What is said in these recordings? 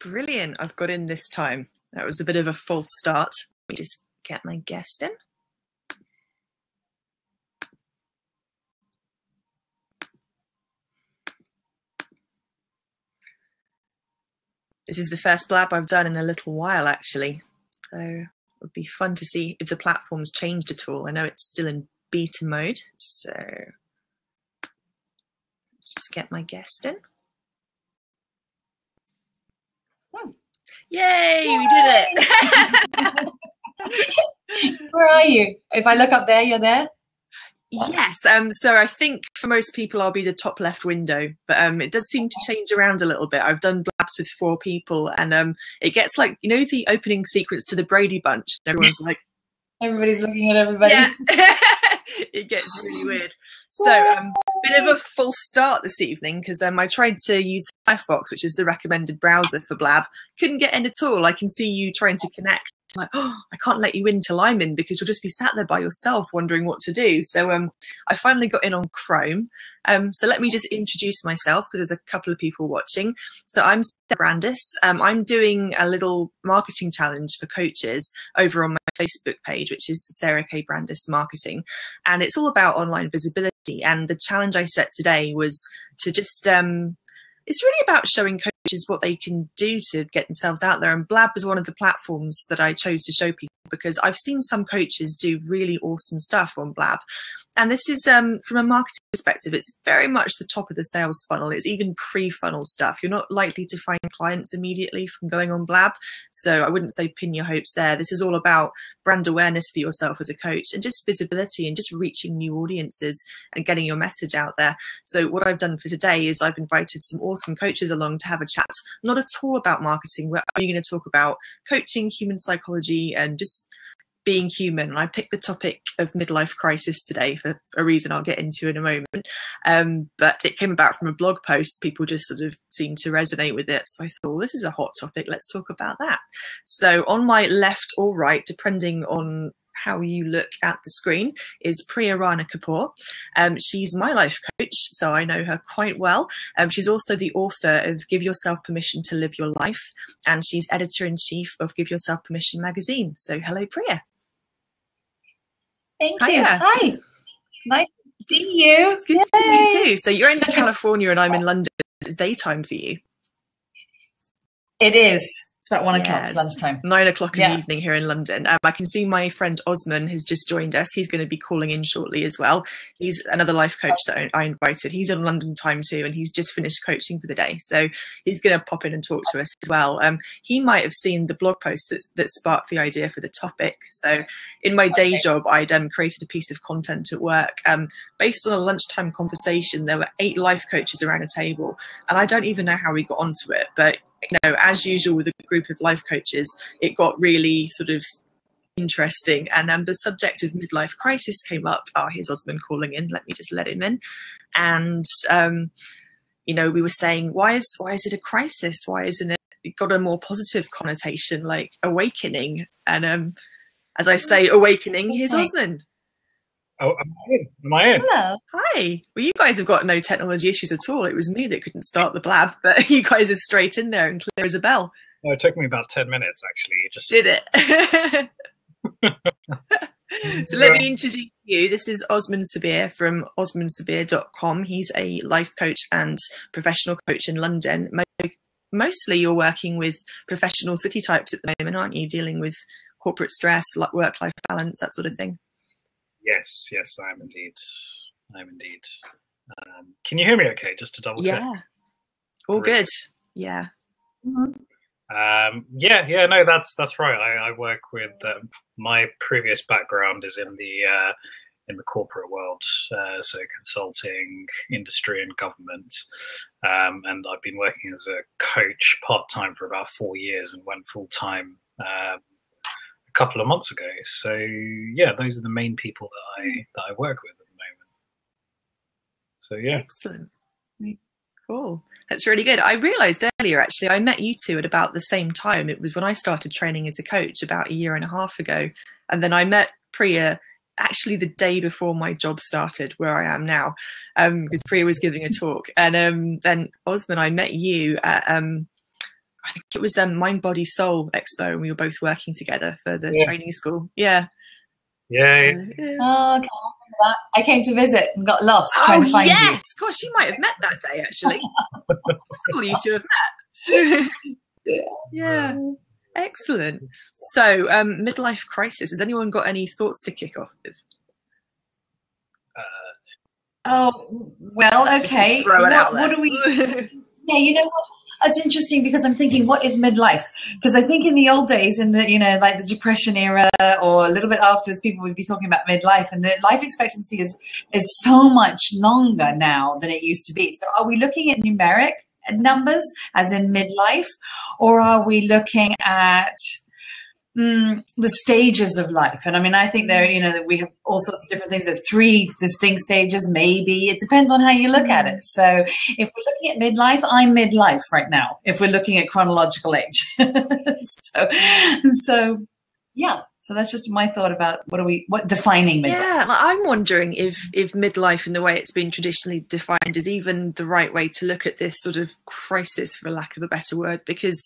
Brilliant. I've got in this time. That was a bit of a false start. Let me just get my guest in. This is the first blab I've done in a little while, actually. So it would be fun to see if the platform's changed at all. I know it's still in beta mode, so let's just get my guest in. Oh. Yay, we did it! Where are you? If I look up there, you're there? Yes, so I think for most people I'll be the top left window, but it does seem to change around a little bit. I've done blabs with 4 people, and it gets like, you know, the opening sequence to the Brady Bunch. Everyone's like, everybody's looking at everybody. Yeah. It gets really weird. So bit of a false start this evening because I tried to use Firefox, which is the recommended browser for Blab. Couldn't get in at all. I can see you trying to connect. Like, oh, I can't let you in till I'm in because you'll just be sat there by yourself wondering what to do. So I finally got in on Chrome. So let me just introduce myself because there's a couple of people watching. So I'm Sarah Brandis. I'm doing a little marketing challenge for coaches over on my Facebook page, which is Sarah K. Brandis Marketing. And it's all about online visibility. And the challenge I set today was to just, it's really about showing coaches what they can do to get themselves out there. And Blab was one of the platforms that I chose to show people because I've seen some coaches do really awesome stuff on Blab. And this is, from a marketing perspective, it's very much the top of the sales funnel. It's even pre-funnel stuff. You're not likely to find clients immediately from going on Blab. So I wouldn't say pin your hopes there. This is all about brand awareness for yourself as a coach and just visibility and just reaching new audiences and getting your message out there. So what I've done for today is I've invited some awesome coaches along to have a chat, not at all about marketing. We're only going to talk about coaching, human psychology, and just being human. And I picked the topic of midlife crisis today for a reason I'll get into in a moment. But it came about from a blog post. People just sort of seemed to resonate with it. So I thought, well, this is a hot topic. Let's talk about that. So on my left or right, depending on how you look at the screen, is Priya Rana Kapoor. She's my life coach, so I know her quite well. She's also the author of Give Yourself Permission to Live Your Life, and she's editor-in-chief of Give Yourself Permission magazine. So hello, Priya. Thank you. Hiya. Hi. Nice to see you. It's good to see you too. So you're in California and I'm in London. It's daytime for you. It is. It's about 1 o'clock lunchtime. 9 o'clock in the evening here in London. I can see my friend Osman has just joined us. He's going to be calling in shortly as well. He's another life coach that I invited. He's in London time too, and he's just finished coaching for the day. So he's going to pop in and talk to us as well. He might have seen the blog post that sparked the idea for the topic. So in my day job, I'd created a piece of content at work based on a lunchtime conversation. There were 8 life coaches around a table, and I don't even know how we got onto it, but you know, as usual with a group of life coaches, it got really sort of interesting. And the subject of midlife crisis came up. Oh, here's Osman calling in. Let me just let him in. And, you know, we were saying, why is it a crisis? Why isn't it got a more positive connotation like awakening? And as I say, awakening, here's Osman. Oh, am I in? Hello. Hi. Well, you guys have got no technology issues at all. It was me that couldn't start the blab, but you guys are straight in there and clear as a bell. No, it took me about 10 minutes, actually. You just did it. So let me introduce you. This is Osman Sabir from osmansabir.com. He's a life coach and professional coach in London. Mostly you're working with professional city types at the moment, aren't you? Dealing with corporate stress, work-life balance, that sort of thing. Yes, I am indeed. Can you hear me okay, just to double check? Yeah. All good. Yeah. Mm-hmm. No, that's right. I work with, my previous background is in the corporate world, so consulting, industry and government. And I've been working as a coach part-time for about 4 years and went full-time couple of months ago. So yeah, those are the main people that I work with at the moment. So yeah. Excellent. Cool. That's really good. I realized earlier, actually, I met you two at about the same time. It was when I started training as a coach about 1.5 years ago. And then I met Priya actually the day before my job started, where I am now, because Priya was giving a talk. And then Osman, I met you at I think it was Mind, Body, Soul Expo, and we were both working together for the training school. Yeah. Yeah. Oh, okay, I remember that. I came to visit and got lost trying to find you. Yes, gosh, you might have met that day actually. Cool, you two have met. Yeah, excellent. So, midlife crisis. Has anyone got any thoughts to kick off with? Oh well, okay. Throw it out there. What do we? Yeah, you know what? It's interesting because I'm thinking, what is midlife? Because I think in the old days, in the like the Depression era, or a little bit afterwards, people would be talking about midlife, and the life expectancy is so much longer now than it used to be. So, are we looking at numeric numbers, as in midlife, or are we looking at the stages of life? And I mean, I think there, that we have all sorts of different things. There's 3 distinct stages, maybe. It depends on how you look at it. So if we're looking at midlife, I'm midlife right now, if we're looking at chronological age. so yeah. So that's just my thought about what defining midlife. Yeah, I'm wondering if midlife, in the way it's been traditionally defined, is even the right way to look at this sort of crisis, for lack of a better word, because,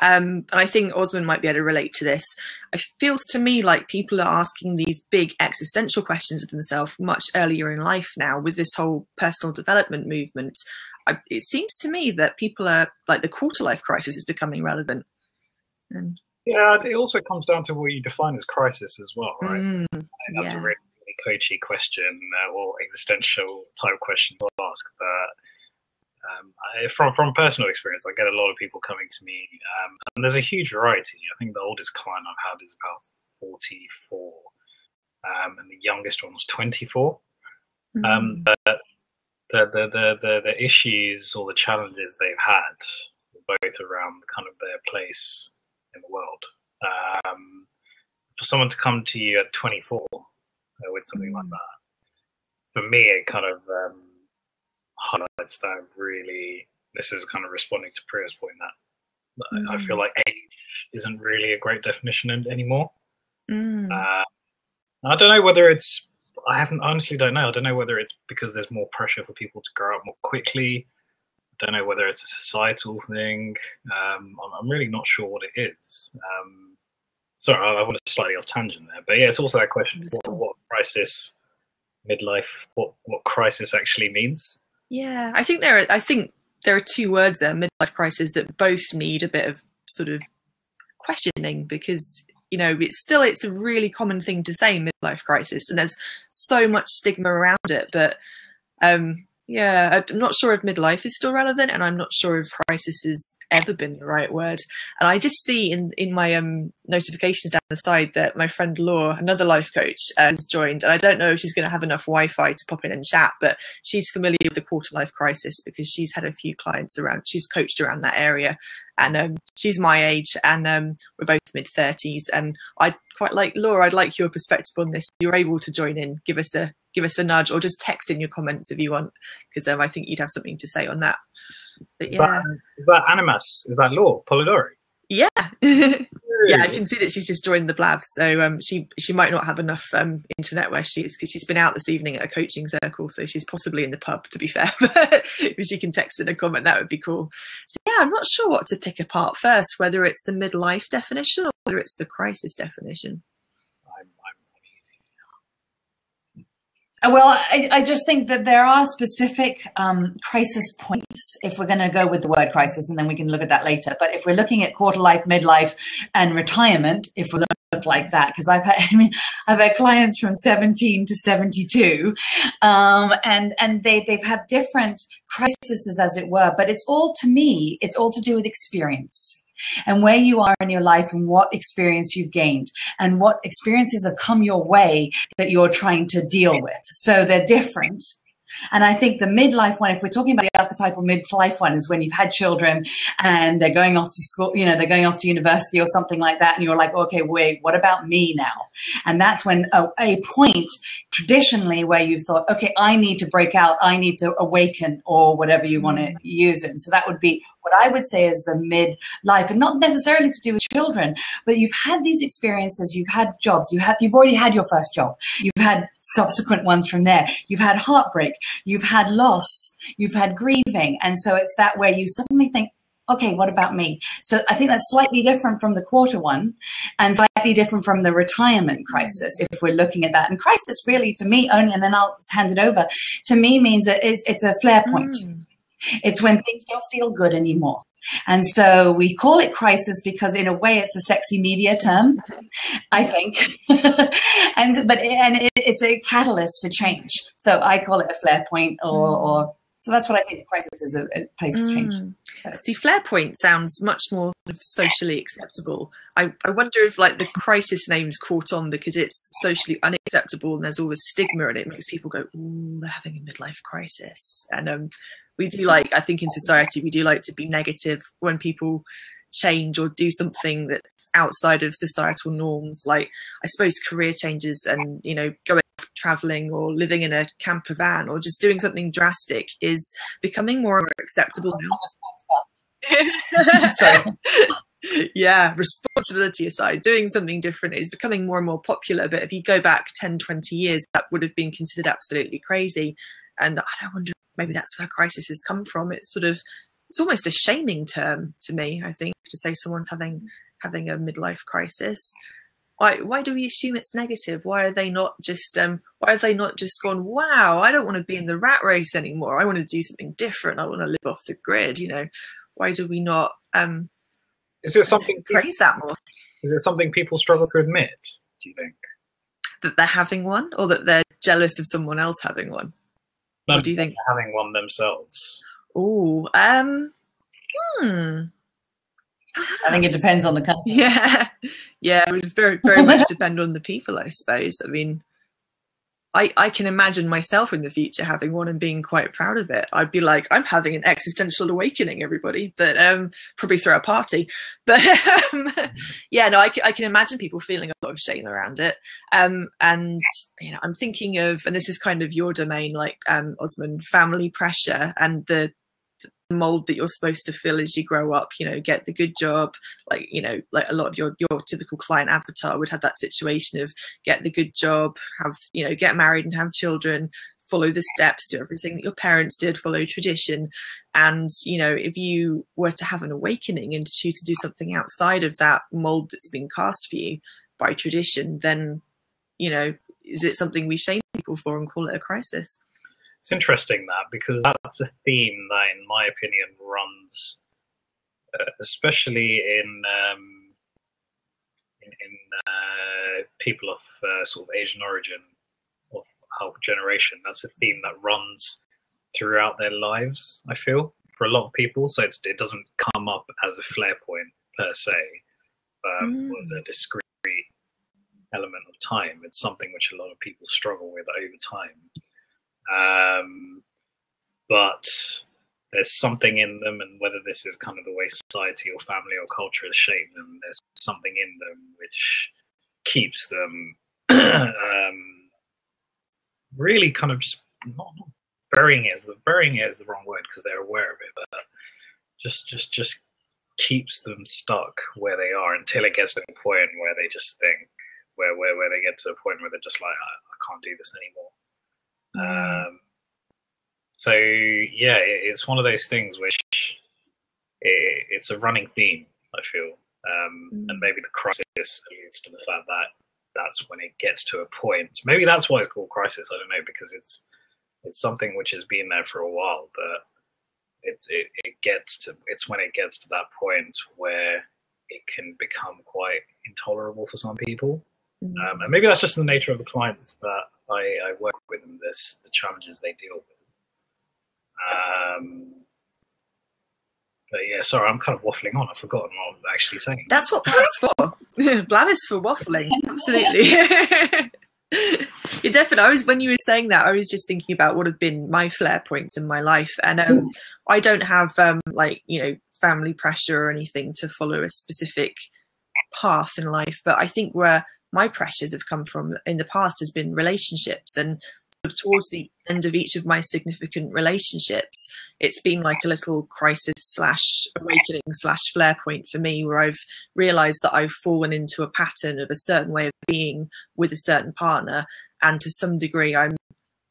and I think Osman might be able to relate to this, it feels to me like people are asking these big existential questions of themselves much earlier in life now with this whole personal development movement. It seems to me that people are, like, the quarter life crisis is becoming relevant. Yeah, it also comes down to what you define as crisis as well, right? That's a really coachy question, or existential type question to ask. But from personal experience, I get a lot of people coming to me, and there's a huge variety. I think the oldest client I've had is about 44, and the youngest one was 24. But the issues or the challenges they've had were both around kind of their place in the world. For someone to come to you at 24 with something like that, for me, it kind of highlights that really, this is kind of responding to Priya's point, that I feel like age isn't really a great definition anymore. I don't know whether it's, honestly don't know. I don't know whether it's because there's more pressure for people to grow up more quickly. I don't know whether it's a societal thing. I'm really not sure what it is. Sorry, I went slightly off tangent there, but yeah, it's also that question: what crisis, midlife, what crisis actually means. Yeah, I think there are 2 words there, midlife crisis, that both need a bit of sort of questioning, because it's a really common thing to say, midlife crisis, and there's so much stigma around it, but. Yeah, I'm not sure if midlife is still relevant, and I'm not sure if crisis has ever been the right word. And I just see in my notifications down the side that my friend Laura, another life coach, has joined. And I don't know if she's going to have enough Wi-Fi to pop in and chat, but she's familiar with the quarter life crisis because she's had a few clients around. She's coached around that area, and she's my age, and we're both mid-30s. And I'd quite like, Laura, I'd like your perspective on this. If you're able to join in, give us a nudge, or just text in your comments if you want, because I think you'd have something to say on that. But yeah, is that Animas? Is that Laura Polidori? Yeah. Yeah, I can see that she's just joined the blab, so she might not have enough internet where she is, because she's been out this evening at a coaching circle, so she's possibly in the pub, to be fair. But if she can text in a comment, that would be cool. So yeah, I'm not sure what to pick apart first, whether it's the midlife definition or whether it's the crisis definition. Well, I just think that there are specific crisis points, if we're going to go with the word crisis, and then we can look at that later. But if we're looking at quarter life, midlife, and retirement, if we look like that, because I've had clients from 17 to 72, and they've had different crises, as it were. But it's all, to me, it's all to do with experience. And where you are in your life, and what experience you've gained, and what experiences have come your way that you're trying to deal with. So they're different. And I think the midlife one, if we're talking about the archetypal midlife one, is when you've had children and they're going off to school, they're going off to university or something like that. And you're like, okay, wait, what about me now? And that's when a point traditionally where you've thought, okay, I need to break out, I need to awaken, or whatever you want to use it. So that would be what I would say is the midlife, and not necessarily to do with children, but you've had these experiences, you've had jobs, you've already had your first job, you've had subsequent ones from there, you've had heartbreak, you've had loss, you've had grieving. And so it's that where you suddenly think, okay, what about me? So I think that's slightly different from the quarter one and slightly different from the retirement crisis, if we're looking at that. And crisis really, to me, only, and then I'll hand it over, to me means it's a flare point. It's when things don't feel good anymore. And so we call it crisis because in a way it's a sexy media term, I think. It's a catalyst for change. So I call it a flare point or so that's what I think crisis is, a place to change. So. See, flare point sounds much more sort of socially acceptable. I wonder if like the crisis name's caught on because it's socially unacceptable and there's all this stigma and it makes people go, ooh, they're having a midlife crisis. And we do like, I think in society, we do like to be negative when people change or do something that's outside of societal norms. Like, I suppose career changes and, you know, going traveling or living in a camper van or just doing something drastic is becoming more and more acceptable now. Sorry. Yeah, responsibility aside, doing something different is becoming more and more popular. But if you go back 10, 20 years, that would have been considered absolutely crazy. And I wonder, maybe that's where crisis has come from. It's almost a shaming term to me, I think, to say someone's having a midlife crisis. Why do we assume it's negative? Why have they not just gone, wow, I don't want to be in the rat race anymore. I want to do something different. I want to live off the grid, you know. Why do we not is there something praise that more? Is it something people struggle to admit, do you think? That they're having one or that they're jealous of someone else having one? What do you think? Having one themselves. Oh, I think it depends on the country. Yeah, it would very, very much depend on the people, I suppose. I mean, I can imagine myself in the future having one and being quite proud of it. I'd be like, I'm having an existential awakening, everybody, but probably throw a party. But yeah, no, I can imagine people feeling a lot of shame around it. And, you know, I'm thinking of, and this is kind of your domain, like Osman, family pressure and the mold that you're supposed to fill as you grow up, you know, get the good job, like, you know, like a lot of your typical client avatar would have that situation of get the good job, have, you know, get married and have children, follow the steps, do everything that your parents did, follow tradition. And, you know, if you were to have an awakening and to choose to do something outside of that mold that's been cast for you by tradition, then, you know, is it something we shame people for and call it a crisis? It's interesting that, because that's a theme that, in my opinion, runs, especially in people of sort of Asian origin, of our generation. That's a theme that runs throughout their lives, I feel, for a lot of people. So it doesn't come up as a flare point per se, or as a discrete element of time. It's something which a lot of people struggle with over time. But there's something in them, and whether this is kind of the way society or family or culture has shaped them, there's something in them which keeps them really kind of just not burying it is the wrong word because they're aware of it, but just keeps them stuck where they are until it gets to a point where they just think where they get to a point where they're just like, I can't do this anymore. So yeah, it's one of those things which it's a running theme, I feel, and maybe the crisis alludes to the fact that that's when it gets to a point. Maybe that's why it's called crisis. I don't know, because it's something which has been there for a while, but it's when it gets to that point where it can become quite intolerable for some people. And maybe that's just the nature of the clients that I work with and the challenges they deal with. But yeah, sorry, I'm kind of waffling on. I've forgotten what I'm actually saying. That's what Blab's for. Blab is for waffling. Absolutely. You're definitely. When you were saying that, I was just thinking about what have been my flare points in my life, and I don't have like, you know, family pressure or anything to follow a specific path in life, but I think where my pressures have come from in the past has been relationships, and sort of towards the end of each of my significant relationships, it's been like a little crisis / awakening / flare point for me, where I've realized that I've fallen into a pattern of a certain way of being with a certain partner, and to some degree I'm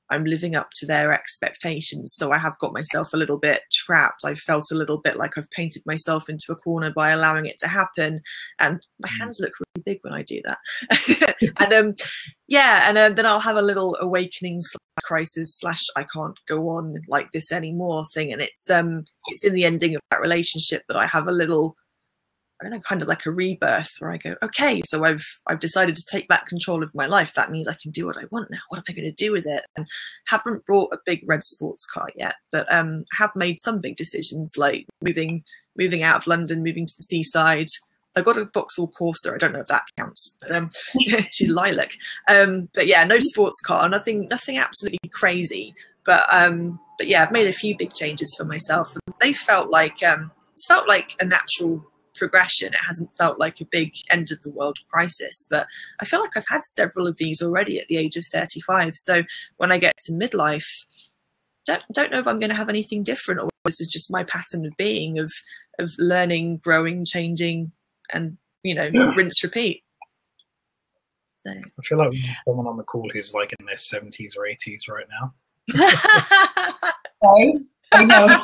I'm living up to their expectations. So I have got myself a little bit trapped. I felt a little bit like I've painted myself into a corner by allowing it to happen. And my hands look really big when I do that. And then I'll have a little awakening crisis / I can't go on like this anymore thing. And it's in the ending of that relationship that I have a little, I don't know, kind of like a rebirth where I go, okay, so I've decided to take back control of my life. That means I can do what I want now. What am I going to do with it? And haven't bought a big red sports car yet, but have made some big decisions, like moving out of London, moving to the seaside. I got a Vauxhall Corsa. I don't know if that counts, but she's lilac. But yeah, no sports car, nothing absolutely crazy. But yeah, I've made a few big changes for myself, and they felt like it's felt like a natural progression. It hasn't felt like a big end of the world crisis, but I feel like I've had several of these already at the age of 35. So when I get to midlife, don't know if I'm going to have anything different, or this is just my pattern of being, of learning, growing, changing, and rinse, repeat. So I feel like we have someone on the call who's like in their 70s or 80s right now. I know.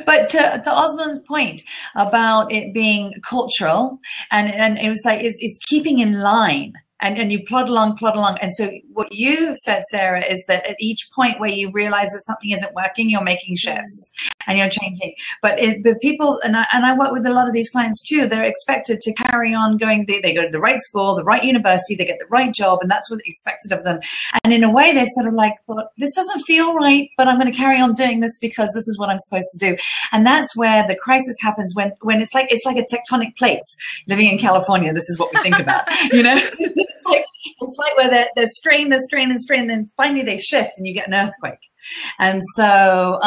But to Osman's point about it being cultural, and it was like it's keeping in line, and you plod along. And so what you said, Sarah, is that at each point where you realize that something isn't working, you're making shifts and you're changing. But people, and I work with a lot of these clients too, they're expected to carry on going. They go to the right school, the right university, they get the right job, and that's what's expected of them. And in a way, they've sort of like thought, this doesn't feel right, but I'm going to carry on doing this because this is what I'm supposed to do. And that's where the crisis happens, when it's like a tectonic plates. Living in California, this is what we think about, It's like where there's strain, and then finally they shift and you get an earthquake. And so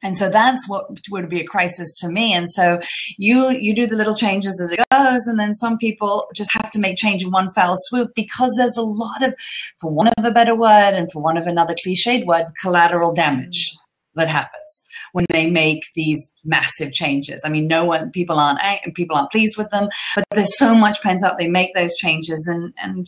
that's what would be a crisis to me. And so you do the little changes as it goes, and then some people just have to make change in one fell swoop, because there's a lot of, for want of a better word and for want of another cliched word, collateral damage that happens when they make these massive changes. I mean, people aren't pleased with them, but there's so much pent up. They make those changes, and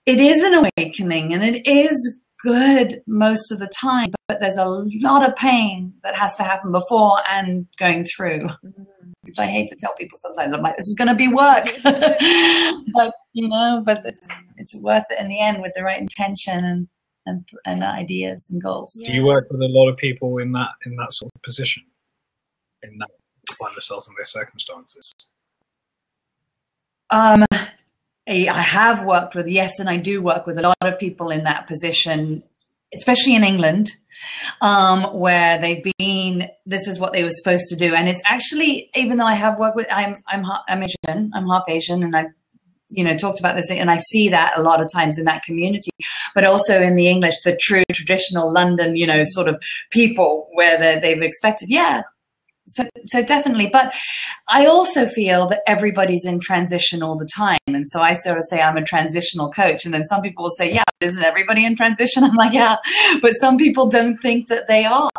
it is an awakening, and it is good most of the time, but there's a lot of pain that has to happen before and going through, which I hate to tell people sometimes. I'm like, this is going to be work, but it's worth it in the end with the right intention and ideas and goals. Do you work with a lot of people in that sort of position, in that find themselves in their circumstances? I have worked with, yes, and I do work with a lot of people in that position, especially in England, where they've been, this is what they were supposed to do. And it's actually, even though I have worked with, I'm Asian, I'm half Asian, and I've talked about this, and I see that a lot of times in that community, but also in the English, the true traditional London, sort of people where they've expected, yeah. So definitely. But I also feel that everybody's in transition all the time. And so I sort of say I'm a transitional coach. And then some people will say, yeah, isn't everybody in transition? I'm like, yeah. But some people don't think that they are,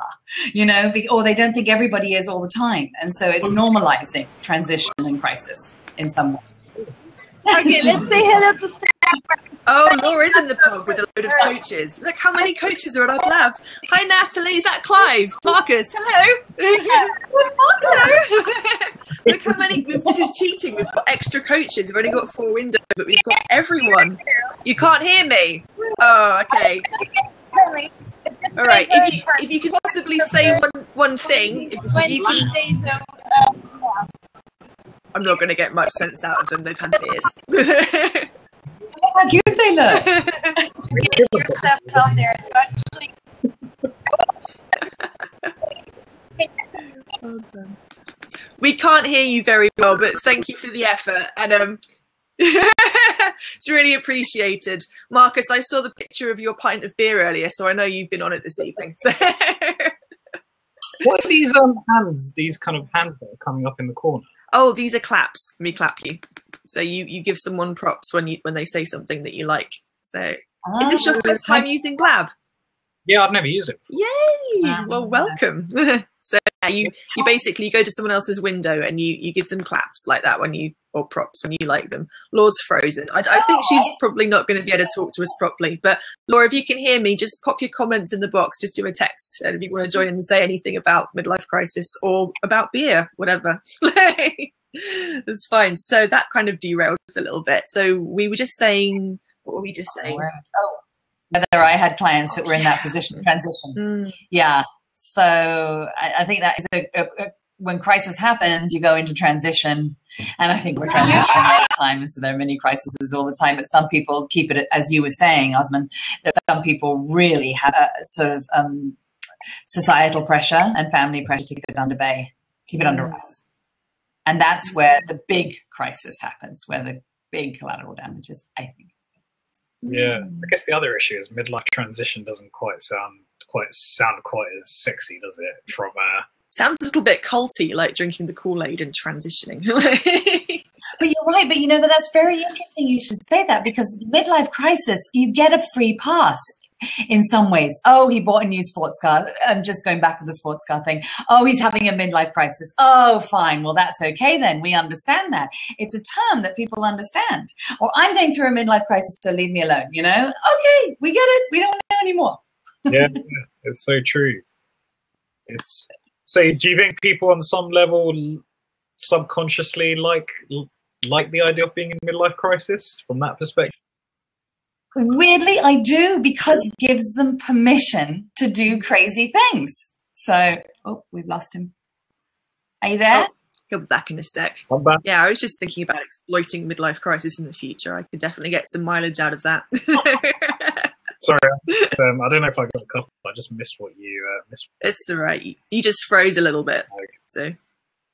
or they don't think everybody is all the time. And so it's normalizing transition and crisis in some way. Okay, let's say hello to Sarah. Oh, Laura's in the pub with a load of coaches. Look how many coaches are at our lab. Hi, Natalie. Is that Clive? Marcus, hello. Hello. Look how many. This is cheating. We've got extra coaches. We've only got 4 windows, but we've got everyone. You can't hear me? Oh, okay. All right. If you could possibly say one thing. I'm not going to get much sense out of them. They've had beers. Look how cute they look. Get yourself out there. So Awesome. We can't hear you very well, but thank you for the effort. And it's really appreciated. Marcus, I saw the picture of your pint of beer earlier, so I know you've been on it this evening. What are these hands, these kind of hands that are coming up in the corner? Oh, these are claps. Let me clap you. So you give someone props when they say something that you like. So is this your first time using Blab? Yeah, I've never used it. Yay! Well, welcome. So you basically go to someone else's window and you give them claps like that or props when you like them. Laura's frozen. I think she's probably not going to be able to talk to us properly. But Laura, if you can hear me, just pop your comments in the box. Just do a text, and if you want to join in and say anything about Midlife Crisis or about beer, whatever, it's fine. So that kind of derailed us a little bit. So we were just saying, what were we just saying? Whether I had clients that were in that transition. Yeah. So I think that is when crisis happens, you go into transition. And I think we're transitioning all the time. So there are many crises all the time. But some people keep it, as you were saying, Osman, that some people really have a sort of societal pressure and family pressure to keep it under bay, keep it under wraps. And that's where the big crisis happens, where the big collateral damage is, I think. Yeah, I guess the other issue is midlife transition doesn't sound quite as sexy, does it? From sounds a little bit culty, like drinking the Kool-Aid and transitioning. But you're right. But but that's very interesting. You should say that, because midlife crisis, you get a free pass in some ways. Oh, he bought a new sports car. I'm just going back to the sports car thing. Oh, he's having a midlife crisis. Oh, fine. Well, that's okay then. We understand that. It's a term that people understand. Or I'm going through a midlife crisis, so leave me alone. Okay, we get it. We don't know anymore. Yeah, it's so true. So do you think people on some level subconsciously like the idea of being in midlife crisis from that perspective? Weirdly, I do, because it gives them permission to do crazy things. So, we've lost him. Are you there? He'll be back in a sec. I'm back. Yeah, I was just thinking about exploiting midlife crisis in the future. I could definitely get some mileage out of that. Sorry, I don't know if I got cut off. I just missed what you missed. It's all right. You just froze a little bit. Okay. So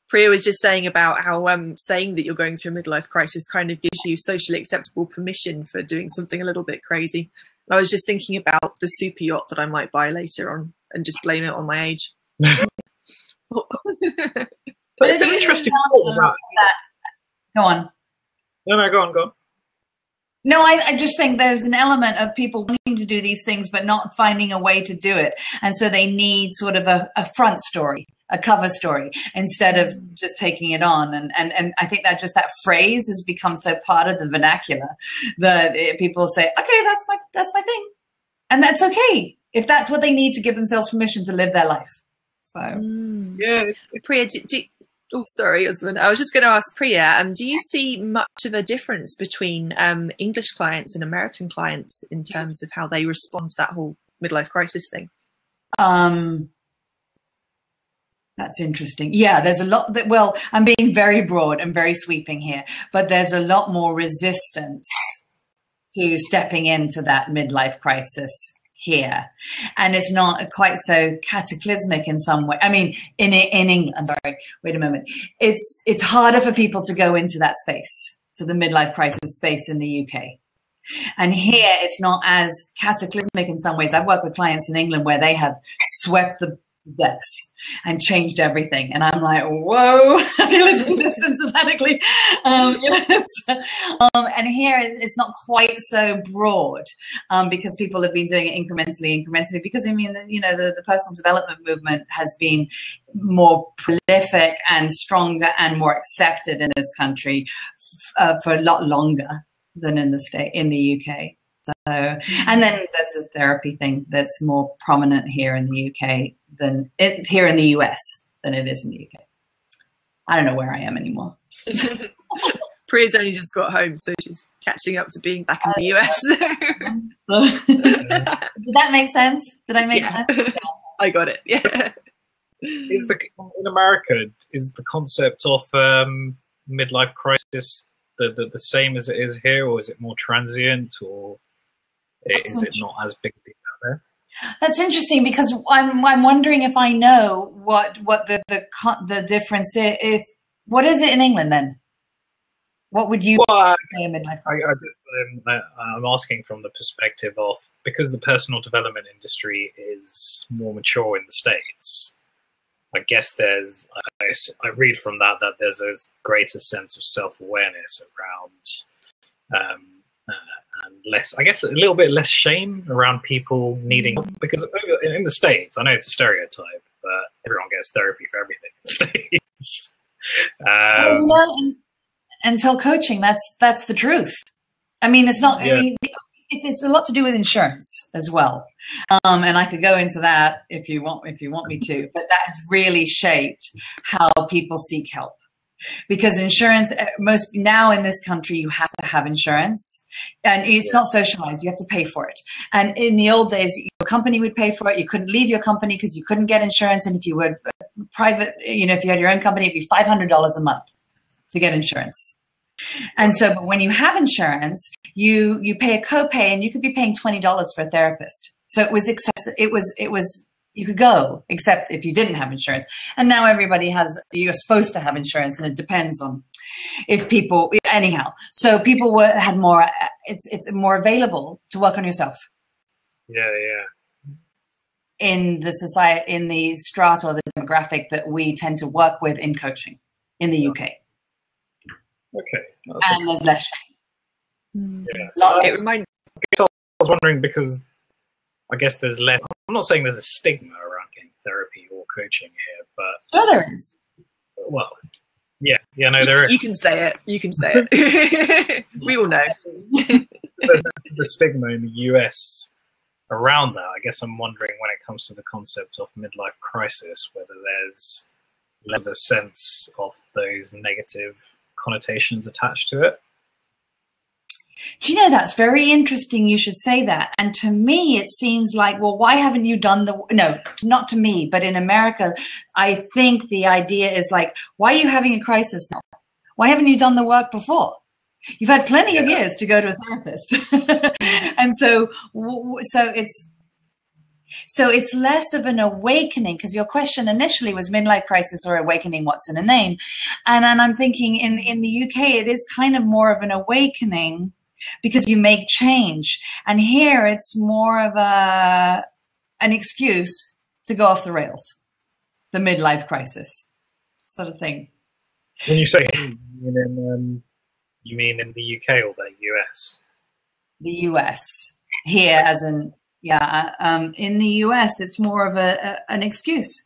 Priya was just saying about how saying that you're going through a midlife crisis kind of gives you socially acceptable permission for doing something a little bit crazy. And I was just thinking about the super yacht that I might buy later on and just blame it on my age. But it's an interesting thought about that. Go on. No, go on. No, I just think there's an element of people wanting to do these things but not finding a way to do it. And so they need sort of a front story, a cover story, instead of just taking it on. And I think that just that phrase has become so part of the vernacular that people say, okay, that's my thing. And that's okay if that's what they need to give themselves permission to live their life. So yeah, Priya, sorry, Osman. I was just going to ask Priya, do you see much of a difference between English clients and American clients in terms of how they respond to that whole midlife crisis thing? That's interesting. Yeah, there's a lot well, I'm being very broad and very sweeping here, but there's a lot more resistance to stepping into that midlife crisis here. And it's not quite so cataclysmic in some way. I mean, in England, I'm sorry, wait a moment. It's harder for people to go into that space, to the midlife crisis space in the UK. And here it's not as cataclysmic in some ways. I've worked with clients in England where they have swept the decks and changed everything. And I'm like, whoa, let's do this systematically. And here it's not quite so broad because people have been doing it incrementally, because I mean, the personal development movement has been more prolific and stronger and more accepted in this country for a lot longer than in the UK. So, and then there's the therapy thing that's more prominent here in the UK here in the US than it is in the UK. I don't know where I am anymore. Priya's only just got home, so she's catching up to being back in the US. Did that make sense? Did I make sense? Yeah. I got it. Yeah. In America, is the concept of midlife crisis the same as it is here, or is it more transient, or is it not as big a deal out there? That's interesting, because I'm wondering if I know what the difference is. What is it in England then? What would you say midlife? I'm asking from the perspective of, because the personal development industry is more mature in the States, I guess I read from that there's a greater sense of self-awareness around and less, I guess, a little bit less shame around people needing help. Because in the States, I know it's a stereotype, but everyone gets therapy for everything in the States. Well, until coaching, that's the truth. I mean, it's not. Yeah. I mean, it's a lot to do with insurance as well, and I could go into that if you want me to. But that has really shaped how people seek help, because insurance, most now in this country, you have to have insurance, and it's not socialized. You have to pay for it. And in the old days, your company would pay for it. You couldn't leave your company because you couldn't get insurance, and if you were private, if you had your own company, it'd be $500 a month to get insurance. And so, but when you have insurance, you pay a copay, and you could be paying $20 for a therapist. So it was excessive. It was you could go, except if you didn't have insurance. And now you're supposed to have insurance, and it depends on if people, anyhow. So people had more, it's more available to work on yourself. Yeah. In the society, in the strata or the demographic that we tend to work with in coaching in the UK. Okay. And there's less shame. Yeah. So I was wondering, because I guess there's less. I'm not saying there's a stigma around getting therapy or coaching here, but Sure there is. Well, yeah, no, there is. You can say it. We all know. There's the stigma in the US around that. I guess I'm wondering, when it comes to the concept of midlife crisis, whether there's less of a sense of those negative connotations attached to it. Do you know, that's very interesting you should say that. And to me, it seems like, well, why haven't you done no, not to me, but in America, I think the idea is like, why are you having a crisis now? Why haven't you done the work before? You've had plenty of years to go to a therapist. And so it's less of an awakening, because your question initially was midlife crisis or awakening, what's in a name? And I'm thinking in the UK, it is kind of more of an awakening because you make change. And here it's more of an excuse to go off the rails, the midlife crisis sort of thing. When you say you mean in the UK or the US? The US. Here as in... Yeah, in the US, it's more of an excuse.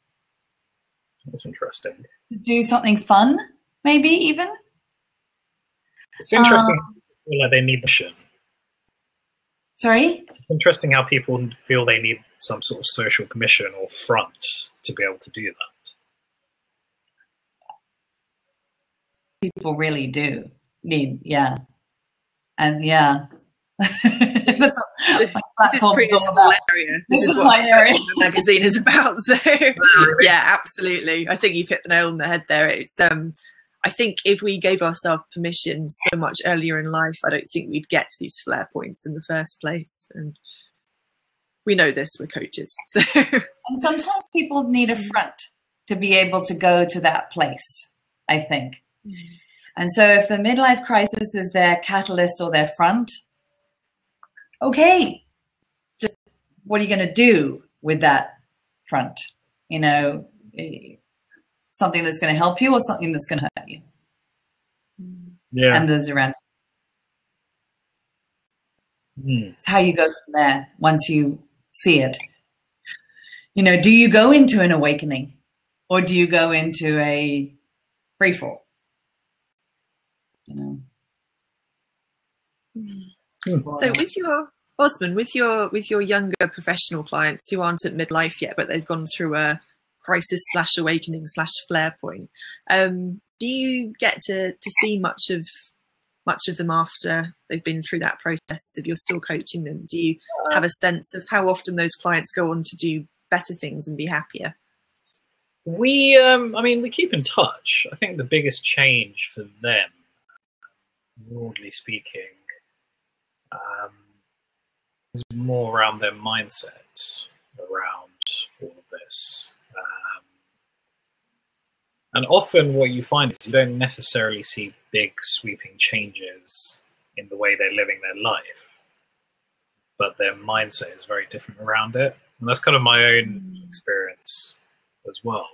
That's interesting. Do something fun, maybe even. It's interesting how people feel like they need the mission. Sorry? It's interesting how people feel they need some sort of social permission or front to be able to do that. People really do need, yeah. And yeah. That's what my platform is all about. This is my area. The magazine is about. So yeah, absolutely. I think you've hit the nail on the head there. It's I think if we gave ourselves permission so much earlier in life, I don't think we'd get to these flare points in the first place. And we know this, we're coaches. So. And sometimes people need a front to be able to go to that place, I think. And so if the midlife crisis is their catalyst or their front, okay, just what are you going to do with that front? Something that's going to help you or something that's going to hurt you? Yeah. And those around you. It's how you go from there once you see it. Do you go into an awakening or do you go into a free fall? So with your Osman, with your younger professional clients who aren't at midlife yet, but they've gone through a crisis/awakening/flare point, do you get to see much of them after they've been through that process? If you're still coaching them, do you have a sense of how often those clients go on to do better things and be happier? We keep in touch. I think the biggest change for them, broadly speaking, is more around their mindset around all of this. And often what you find is you don't necessarily see big sweeping changes in the way they're living their life, but their mindset is very different around it. And that's kind of my own experience as well.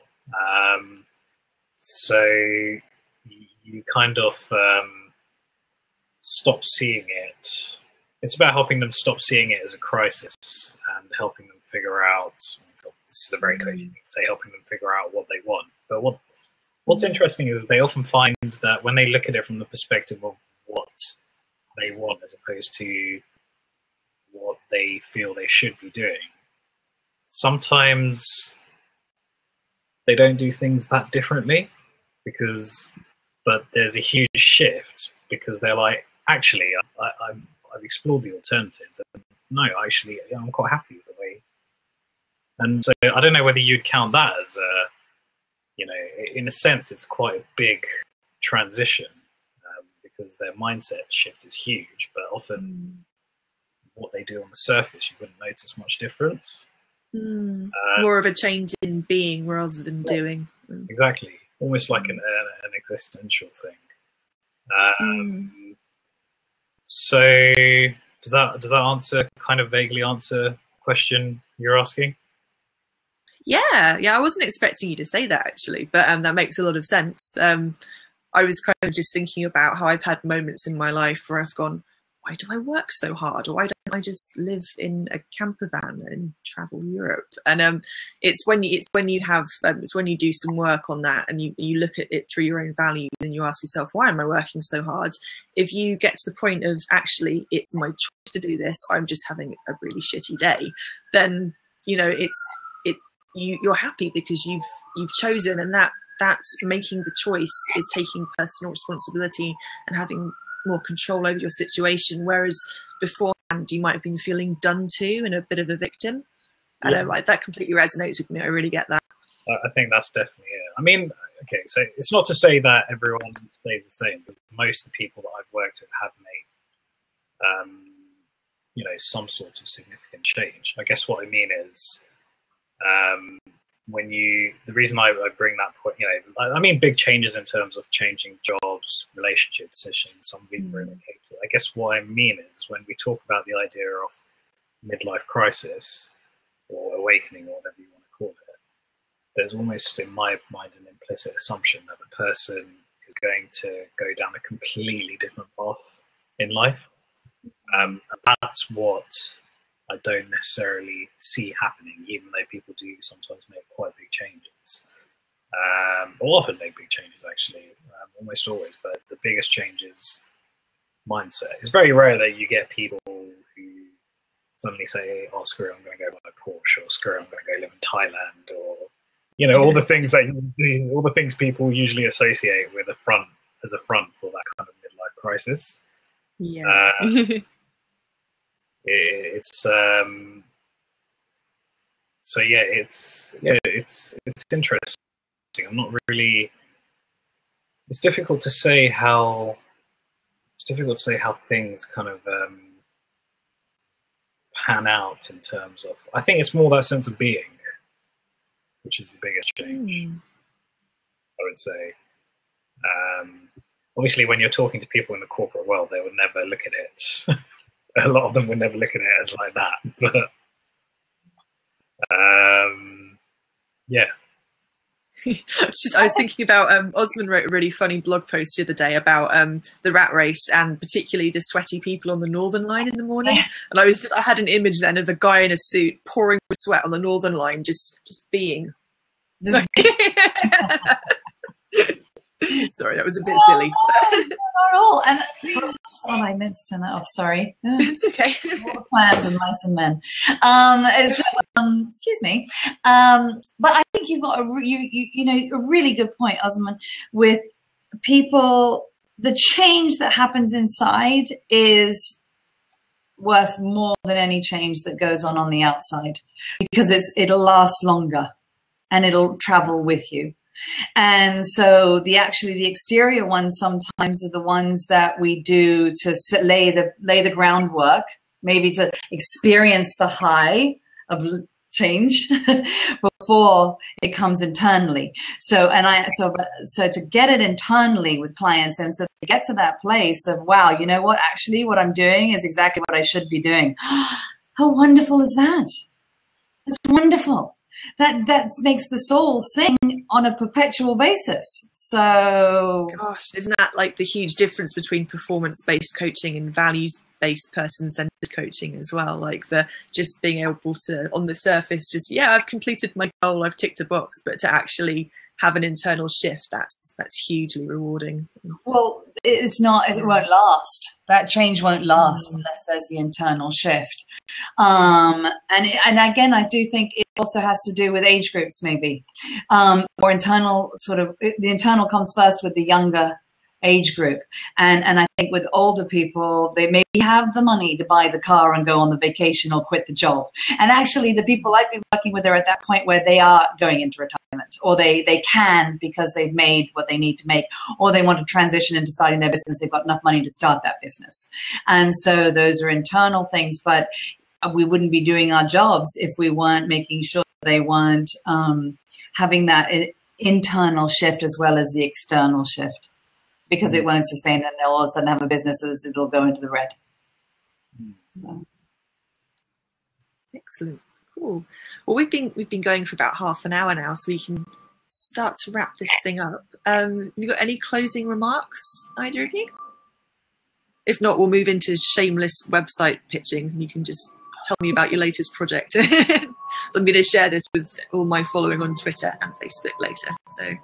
So you kind of stop seeing it it's about helping them stop seeing it as a crisis and helping them figure out. This is a very coachy thing to say, helping them figure out what they want. But what's interesting is they often find that when they look at it from the perspective of what they want as opposed to what they feel they should be doing, sometimes they don't do things that differently, but there's a huge shift because they're like, actually, I've explored the alternatives. And no, actually, I'm quite happy with the way. And so I don't know whether you'd count that as a, in a sense, it's quite a big transition because their mindset shift is huge, but often what they do on the surface, you wouldn't notice much difference. More of a change in being rather than doing. Exactly. Almost like an existential thing. So does that answer, kind of vaguely answer the question you're asking? Yeah, I wasn't expecting you to say that actually, but that makes a lot of sense. I was kind of just thinking about how I've had moments in my life where I've gone, why do I work so hard? Or why don't I just live in a camper van and travel Europe? And it's when you do some work on that and you look at it through your own values and you ask yourself, why am I working so hard? If you get to the point of actually it's my choice to do this, I'm just having a really shitty day, then you're happy because you've chosen, and that making the choice is taking personal responsibility and having more control over your situation, whereas beforehand you might have been feeling done to and a bit of a victim. I don't know, that completely resonates with me. I really get that. I think that's definitely it. I mean, okay, so it's not to say that everyone stays the same, but most of the people that I've worked with have made, some sort of significant change. I guess what I mean is, the reason I bring that point, I mean big changes in terms of changing jobs, relationship decisions, some people relocated. I guess what I mean is when we talk about the idea of midlife crisis or awakening or whatever you want to call it, there's almost in my mind an implicit assumption that the person is going to go down a completely different path in life. And that's what I don't necessarily see happening, even though people do sometimes make quite big changes. Or often make big changes, actually, almost always. But the biggest change is mindset. It's very rare that you get people who suddenly say, oh, screw it, I'm going to go buy a Porsche, or screw it, I'm going to go live in Thailand, or, all the things that you do, all the things people usually associate with a front for that kind of midlife crisis. Yeah. It's interesting. I'm not really. It's difficult to say how things kind of pan out in terms of. I think it's more that sense of being, which is the biggest change. I would say. Obviously, when you're talking to people in the corporate world, they would never look at it. A lot of them would never look at it as like that, but yeah. I was thinking about Osman wrote a really funny blog post the other day about the rat race and particularly the sweaty people on the Northern Line in the morning. And I had an image then of a guy in a suit pouring with sweat on the Northern Line, just being. Sorry, that was a bit silly. Not at all. And I meant to turn that off. Sorry. It's okay. All the plans of mice and men. Excuse me. But I think you've got a really good point, Osman, with people. The change that happens inside is worth more than any change that goes on the outside, because it'll last longer and it'll travel with you. And so the exterior ones sometimes are the ones that we do to lay the groundwork, maybe to experience the high of change before it comes internally. So to get it internally with clients, and so to get to that place of, wow, you know what, actually what I'm doing is exactly what I should be doing. How wonderful is that? It's wonderful. That makes the soul sing on a perpetual basis. So, gosh, isn't that like the huge difference between performance-based coaching and values-based based person-centered coaching as well, like the just being able to, on the surface, just, yeah, I've completed my goal, I've ticked a box, but to actually have an internal shift, that's hugely rewarding. Well, it's not, it won't last. That change won't last unless there's the internal shift. And again, I do think it also has to do with age groups, maybe, or internal sort of, the internal comes first with the younger age group. And I think with older people, they maybe have the money to buy the car and go on the vacation or quit the job. And actually the people I've been working with are at that point where they are going into retirement, or they can because they've made what they need to make, or they want to transition into starting their business. They've got enough money to start that business. And so those are internal things, but we wouldn't be doing our jobs if we weren't making sure they weren't having that internal shift as well as the external shift. Because it won't sustain, and they'll all of a sudden have a business that it'll go into the red. So. Excellent, cool. Well, we've been going for about half an hour now, so we can start to wrap this thing up. Have you got any closing remarks, either of you? If not, we'll move into shameless website pitching, and you can just tell me about your latest project. So I'm going to share this with all my following on Twitter and Facebook later. So.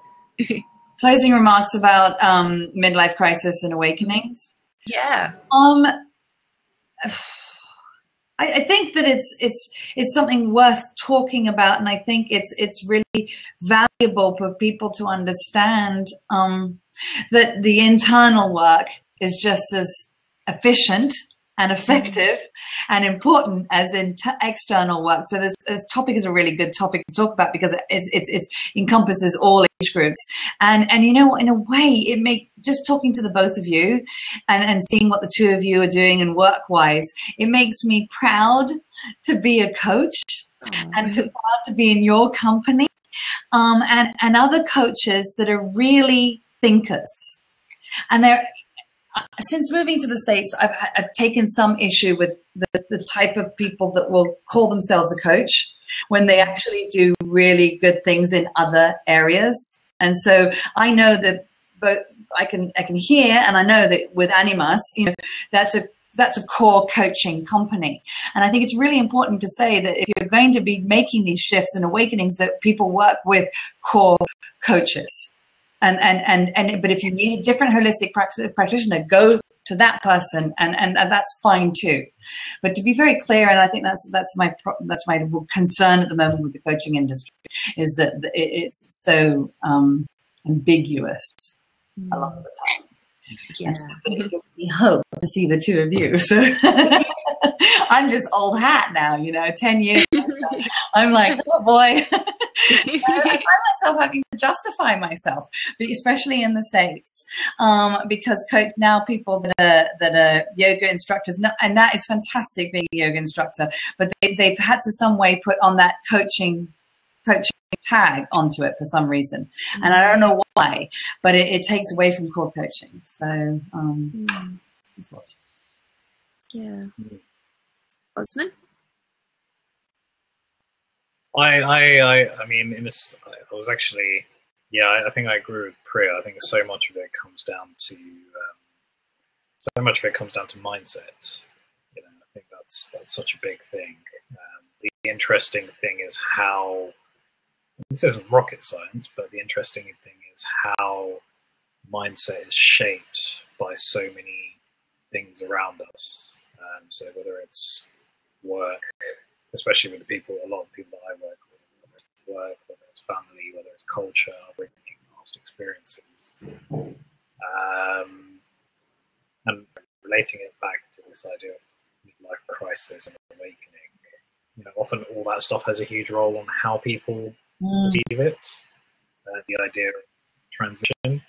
Closing remarks about midlife crisis and awakenings. Yeah. I think that it's something worth talking about, and I think it's really valuable for people to understand that the internal work is just as efficient and effective and important as in external work. So this topic is a really good topic to talk about because it encompasses all age groups. And you know, in a way, it makes, just talking to the both of you and seeing what the two of you are doing and work-wise, it makes me proud to be a coach and proud to be in your company and other coaches that are really thinkers. And they're, since moving to the States, I've taken some issue with the type of people that will call themselves a coach when they actually do really good things in other areas. And so I know that, but I can hear, and I know that with Animas, you know, that's a core coaching company. And I think it's really important to say that if you're going to be making these shifts and awakenings, that people work with core coaches. But if you need a different holistic practitioner, go to that person, and that's fine too. But to be very clear, and I think that's my concern at the moment with the coaching industry, is that it's so ambiguous a lot of the time. Yeah. It gives me hope to see the two of you. So I'm just old hat now, you know, 10 years later, I'm like, oh boy. I find myself having to justify myself, especially in the States, because now people that are yoga instructors, and that is fantastic being a yoga instructor, but they've had to some way put on that coaching tag onto it for some reason. And I don't know why, but it takes away from core coaching. So, yeah. Osman? I mean, in this, I was actually, yeah, I think I agree with Priya. I think so much of it comes down to, mindset. You know, I think that's such a big thing. The interesting thing is how, this isn't rocket science, but the interesting thing is how mindset is shaped by so many things around us. So whether it's work, especially with a lot of people that I work with, whether it's work, whether it's family, whether it's culture, bringing past experiences, and relating it back to this idea of midlife crisis and awakening. You know, often all that stuff has a huge role on how people perceive it. The idea of transition,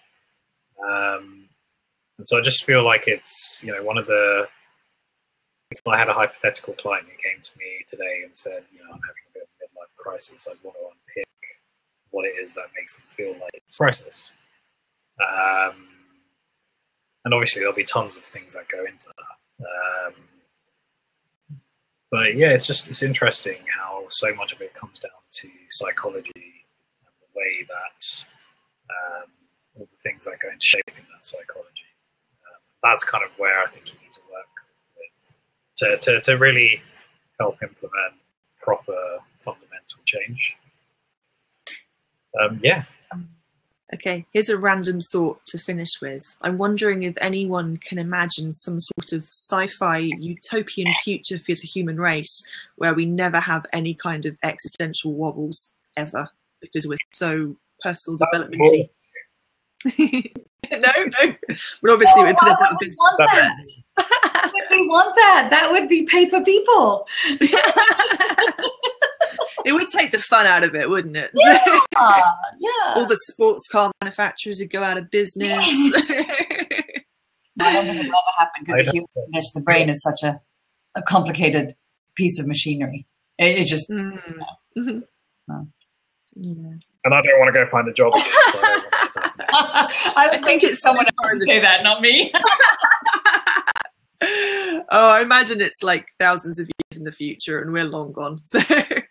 and so I just feel like it's, you know, one of the. If I had a hypothetical client who came to me today and said, you know, I'm having a bit of a midlife crisis, I'd want to unpick what it is that makes them feel like it's a crisis. And obviously there'll be tons of things that go into that. But yeah, it's interesting how so much of it comes down to psychology and the way that all the things that go into shaping that psychology. That's kind of where I think you need to work with to really help implement proper fundamental change. Yeah. Okay, here's a random thought to finish with. I'm wondering if anyone can imagine some sort of sci-fi utopian future for the human race where we never have any kind of existential wobbles ever because we're so personal development-y. No. But obviously we'd put us out of business. We want that. That would be paper people. It would take the fun out of it, wouldn't it? Yeah. All the sports car manufacturers would go out of business. I don't think it'll ever happen because the brain is such a complicated piece of machinery. It's just. Yeah. And I don't want to go find a job again. So I was thinking someone else to say that, not me. Oh, I imagine it's like thousands of years in the future and we're long gone. So.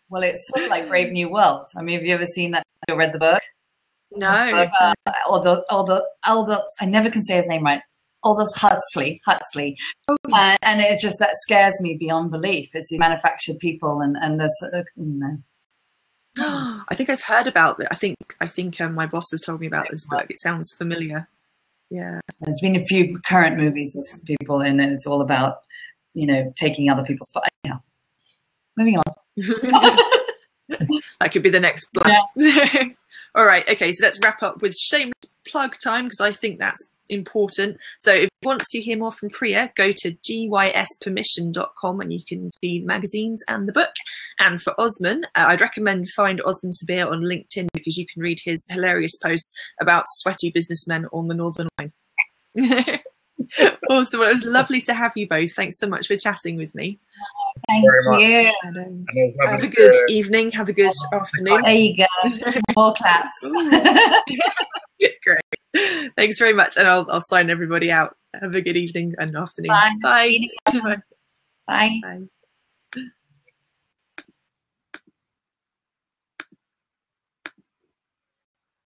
Well, it's sort of like Brave New World. I mean, have you ever seen that or read the book? No. Aldous, I never can say his name right. Aldous Huxley. And it just, that scares me beyond belief. It's these manufactured people and there's, I think I've heard about it. I think my boss has told me about this book. It sounds familiar. Yeah. There's been a few current movies with people in it. It's all about, taking other people's spot. Yeah. Moving on. That could be the next Blab. Yeah. All right. Okay. So let's wrap up with shameless plug time because I think that's important. So if you want to hear more from Priya, go to gyspermission.com and you can see the magazines and the book. And for Osman, I'd recommend find Osman Sabir on LinkedIn because you can read his hilarious posts about sweaty businessmen on the Northern Line. Awesome. Well, it was lovely to have you both. Thanks so much for chatting with me. Thank you. And, have a good evening. Have a good afternoon. There you go. More claps. Great. Thanks very much. And I'll sign everybody out. Have a good evening and afternoon. Bye. Bye. Bye. Bye.